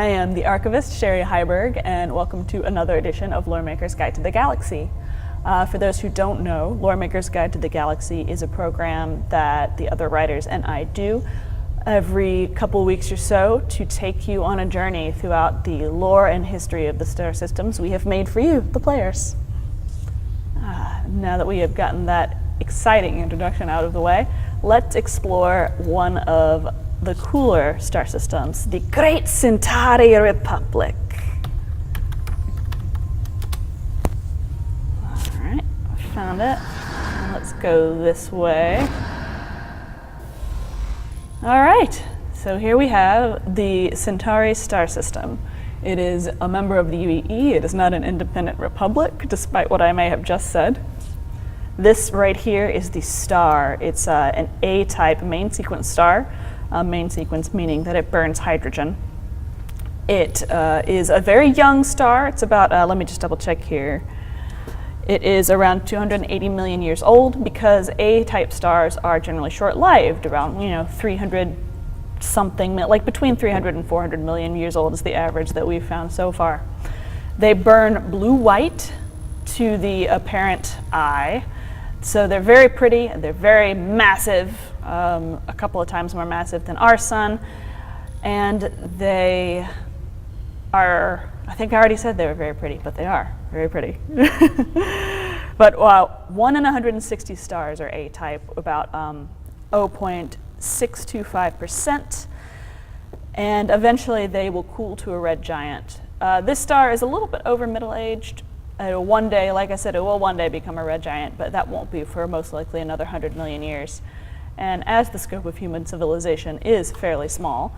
I am the archivist, Sherry Heiberg, and welcome to another edition of Loremaker's Guide to the Galaxy. For those who don't know, Loremaker's Guide to the Galaxy is a program that the other writers and I do every couple weeks or so to take you on a journey throughout the lore and history of the star systems we have made for you, the players. Now that we have gotten that exciting introduction out of the way, let's explore one of the cooler star systems, the Great Centauri Republic. All right, I found it. Let's go this way. All right, so here we have the Centauri star system. It is a member of the UEE. It is not an independent republic, despite what I may have just said. This right here is the star. It's an A-type main sequence star. Main sequence meaning that it burns hydrogen. It is a very young star. It's about, let me just double check here. It is around 280 million years old because A-type stars are generally short-lived, around 300 something, like between 300 and 400 million years old is the average that we've found so far. They burn blue-white to the apparent eye. So they're very pretty, they're very massive, a couple of times more massive than our sun, and they are, I think I already said they were very pretty, but they are very pretty. But 1 in 160 stars are A-type, about 0.625%, and eventually they will cool to a red giant. This star is a little bit over middle-aged. It'll one day, like I said, it will one day become a red giant, but that won't be for most likely another 100 million years. And as the scope of human civilization is fairly small,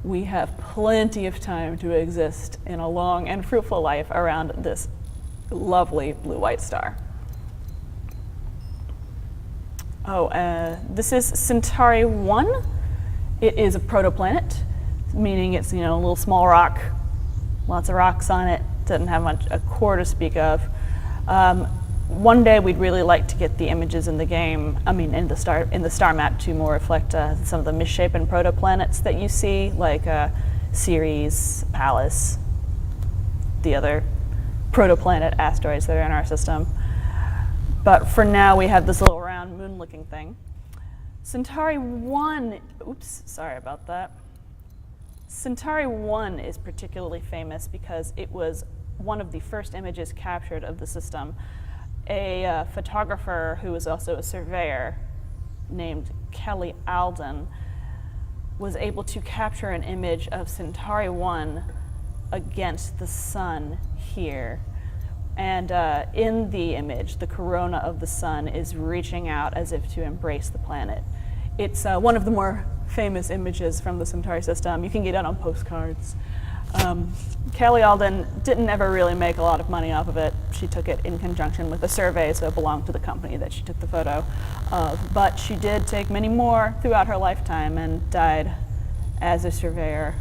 we have plenty of time to exist in a long and fruitful life around this lovely blue-white star. This is Centauri 1. It is a protoplanet, meaning it's a little small rock, lots of rocks on it. Doesn't have much a core to speak of. One day we'd really like to get the images in the game, in the star map to more reflect some of the misshapen protoplanets that you see, like Ceres, Pallas, the other protoplanet asteroids that are in our system. But for now we have this little round moon-looking thing. Centauri 1, oops, sorry about that. Centauri 1 is particularly famous because it was one of the first images captured of the system. A photographer who was also a surveyor named Kelly Alden was able to capture an image of Centauri 1 against the sun here. And in the image, the corona of the sun is reaching out as if to embrace the planet. It's one of the more famous images from the Centauri system. You can get it on postcards. Kelly Alden didn't ever really make a lot of money off of it. She took it in conjunction with a survey, so it belonged to the company that she took the photo of. But she did take many more throughout her lifetime and died as a surveyor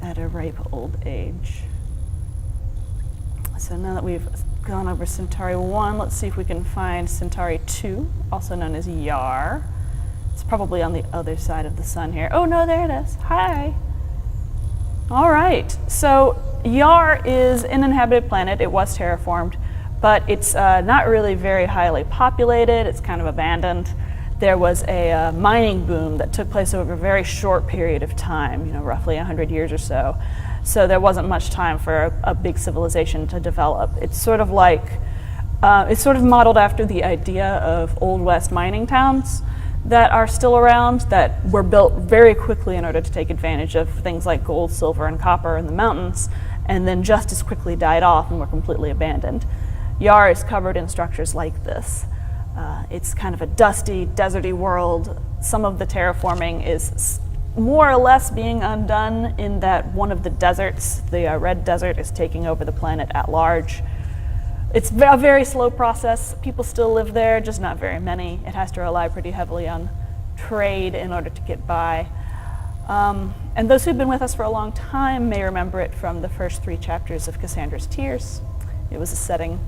at a ripe old age. So now that we've gone over Centauri 1, let's see if we can find Centauri 2, also known as Yar. It's probably on the other side of the sun here. Oh no, there it is. Hi. All right, so Yar is an inhabited planet. It was terraformed, but it's not really very highly populated. It's kind of abandoned. There was a mining boom that took place over a very short period of time, roughly 100 years or so. So there wasn't much time for a big civilization to develop. It's sort of like, it's sort of modeled after the idea of Old West mining towns that are still around, that were built very quickly in order to take advantage of things like gold, silver, and copper in the mountains, and then just as quickly died off and were completely abandoned. Yar is covered in structures like this. It's kind of a dusty, deserty world. Some of the terraforming is more or less being undone in that one of the deserts, the red desert, is taking over the planet at large. It's a very slow process. People still live there, just not very many. It has to rely pretty heavily on trade in order to get by. And those who've been with us for a long time may remember it from the first 3 chapters of Cassandra's Tears. It was a setting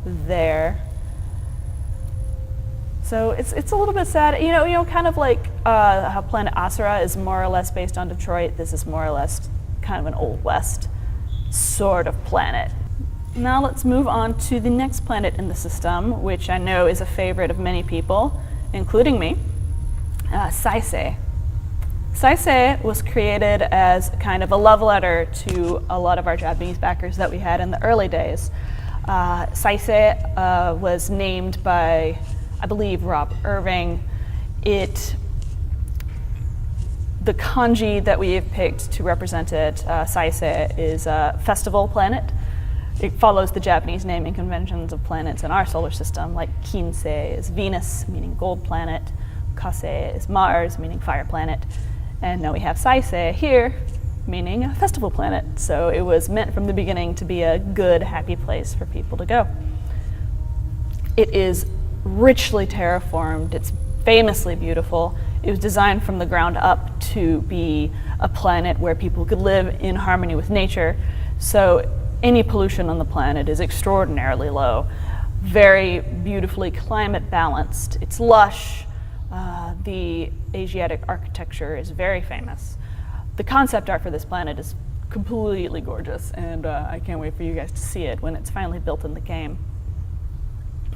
there. So it's a little bit sad, you know, kind of like how planet Asura is more or less based on Detroit. This is more or less kind of an Old West sort of planet. Now let's move on to the next planet in the system, which I know is a favorite of many people, including me, ISEA. ISEA was created as kind of a love letter to a lot of our Japanese backers that we had in the early days. ISEA was named by, I believe, Rob Irving. The kanji that we have picked to represent it, ISEA, is a festival planet. It follows the Japanese naming conventions of planets in our solar system, like Kinsei is Venus, meaning gold planet, Kasei is Mars, meaning fire planet, and now we have ISEA here, meaning a festival planet. So it was meant from the beginning to be a good, happy place for people to go. It is richly terraformed, it's famously beautiful. It was designed from the ground up to be a planet where people could live in harmony with nature. So any pollution on the planet is extraordinarily low, very beautifully climate balanced. It's lush. The Asiatic architecture is very famous. The concept art for this planet is completely gorgeous, and I can't wait for you guys to see it when it's finally built in the game.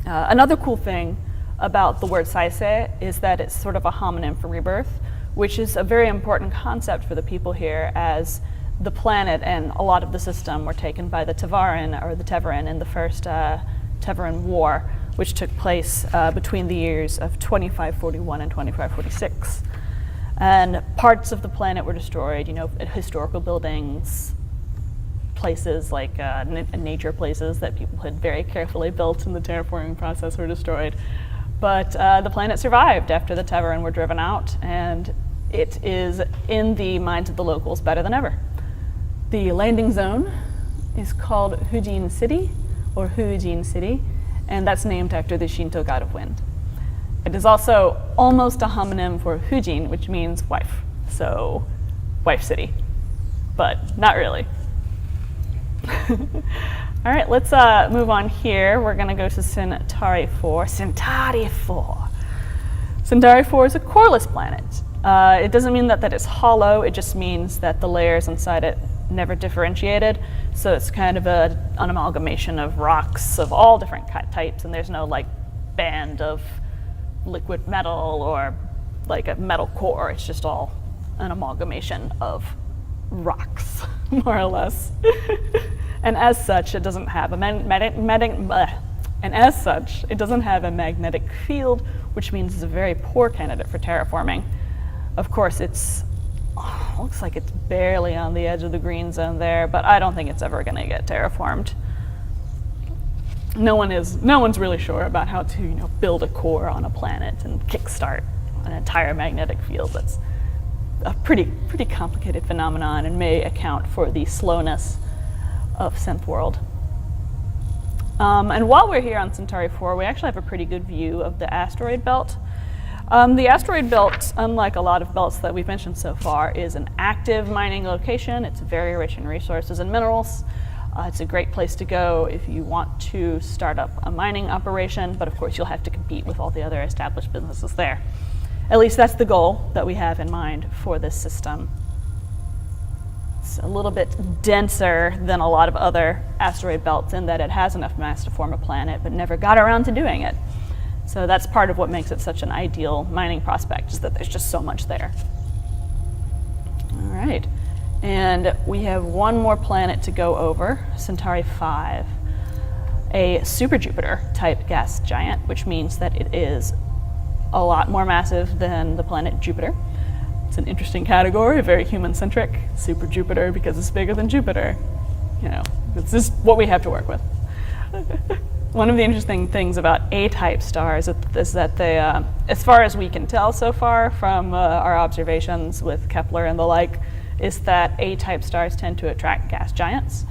Another cool thing about the word ISEA is that it's sort of a homonym for rebirth, which is a very important concept for the people here, as the planet and a lot of the system were taken by the Tevarin in the first Tevarin War, which took place between the years of 2541 and 2546. And parts of the planet were destroyed, you know, historical buildings, places like nature places that people had very carefully built in the terraforming process were destroyed. But the planet survived after the Tevarin were driven out, and it is, in the minds of the locals, better than ever. The landing zone is called Hujin City, or Hujin City, and that's named after the Shinto god of wind. It is also almost a homonym for Hujin, which means wife, so wife city, but not really. All right, let's move on here. We're going to go to Centauri 4. Centauri 4. Centauri 4 is a coreless planet. It doesn't mean that it's hollow. It just means that the layers inside it never differentiated. So it's kind of an amalgamation of rocks of all different types, and there's no like band of liquid metal or like a metal core. It's just all an amalgamation of rocks, more or less. And as such, it doesn't have a magnetic field, which means it's a very poor candidate for terraforming. Of course, looks like it's barely on the edge of the green zone there, but I don't think it's ever going to get terraformed. No one's really sure about how to, build a core on a planet and kickstart an entire magnetic field. That's a pretty complicated phenomenon and may account for the slowness of Synth World. And while we're here on Centauri 4, we actually have a pretty good view of the asteroid belt. The asteroid belt, unlike a lot of belts that we've mentioned so far, is an active mining location. It's very rich in resources and minerals. It's a great place to go if you want to start up a mining operation, but of course you'll have to compete with all the other established businesses there. At least that's the goal that we have in mind for this system. It's a little bit denser than a lot of other asteroid belts in that it has enough mass to form a planet, but never got around to doing it. So that's part of what makes it such an ideal mining prospect, is that there's just so much there. All right, and we have one more planet to go over, Centauri 5, a super Jupiter type gas giant, which means that it is a lot more massive than the planet Jupiter. It's an interesting category, very human-centric, super Jupiter because it's bigger than Jupiter. It's just what we have to work with. One of the interesting things about A-type stars is that they, as far as we can tell so far from our observations with Kepler and the like, is that A-type stars tend to attract gas giants.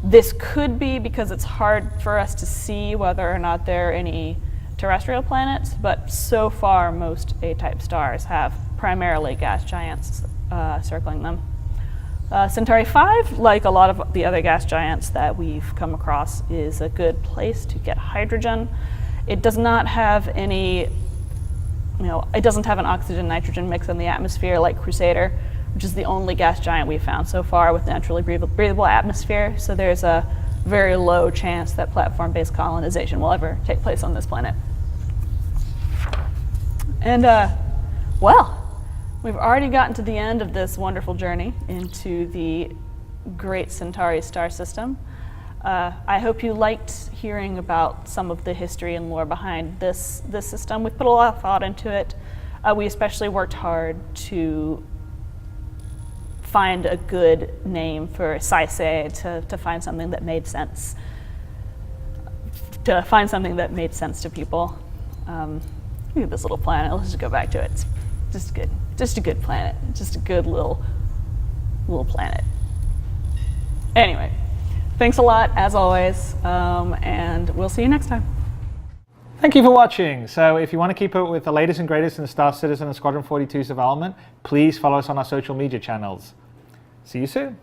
This could be because it's hard for us to see whether or not there are any terrestrial planets, but so far most A-type stars have primarily gas giants circling them. Centauri 5, like a lot of the other gas giants that we've come across, is a good place to get hydrogen. It does not have any it doesn't have an oxygen-nitrogen mix in the atmosphere like Crusader, which is the only gas giant we've found so far with naturally breathable atmosphere. So there's a very low chance that platform-based colonization will ever take place on this planet. And well, we've already gotten to the end of this wonderful journey into the great Centauri star system. I hope you liked hearing about some of the history and lore behind this system. We put a lot of thought into it. We especially worked hard to find a good name for ISEA, to find something that made sense. To find something that made sense to people. Look at this little planet. Let's just go back to it. It's just good. Just a good planet. Just a good little planet. Anyway, thanks a lot as always, and we'll see you next time. Thank you for watching. So if you want to keep up with the latest and greatest in Star Citizen and Squadron 42's development, please follow us on our social media channels. See you soon.